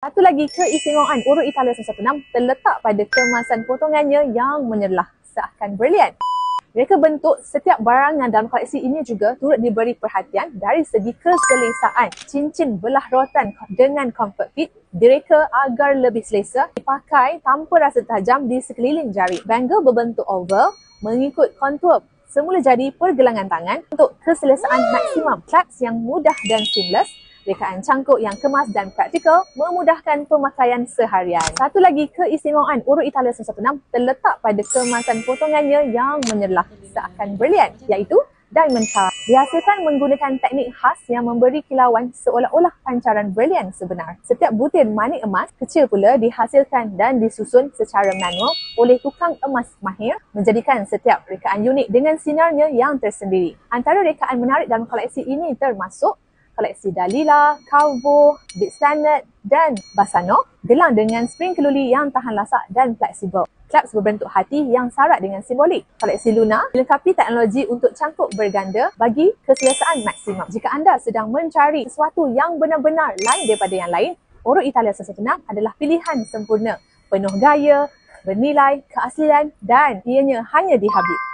Satu lagi keistimewaan urut Italia 116 terletak pada kemasan potongannya yang menyerlah seakan berlian. Mereka bentuk setiap barangan dalam koleksi ini juga turut diberi perhatian dari segi keselesaan. Cincin belah rotan dengan comfort fit direka agar lebih selesa, dipakai tanpa rasa tajam di sekeliling jari. Bangle berbentuk oval mengikut kontur semula jadi pergelangan tangan untuk keselesaan maksimum. Claps yang mudah dan seamless, rekaan cangkuk yang kemas dan praktikal memudahkan pemakaian seharian. Satu lagi keistimewaan urut Italia 116 terletak pada kemasan potongannya yang menyerlah seakan berlian, iaitu diamond car. Dihasilkan menggunakan teknik khas yang memberi kilauan seolah-olah pancaran berlian sebenar. Setiap butir manik emas kecil pula dihasilkan dan disusun secara manual oleh tukang emas mahir, menjadikan setiap rekaan unik dengan sinarnya yang tersendiri. Antara rekaan menarik dalam koleksi ini termasuk koleksi Dalila, Calvo, Big Standard dan Bassano, gelang dengan spring keluli yang tahan lasak dan fleksibel. Claps berbentuk hati yang syarat dengan simbolik. Koleksi Luna dilengkapi teknologi untuk cangkuk berganda bagi keselesaan maksimum. Jika anda sedang mencari sesuatu yang benar-benar lain daripada yang lain, urut Italia 116 adalah pilihan sempurna, penuh gaya, bernilai, keaslian dan ianya hanya di Habib.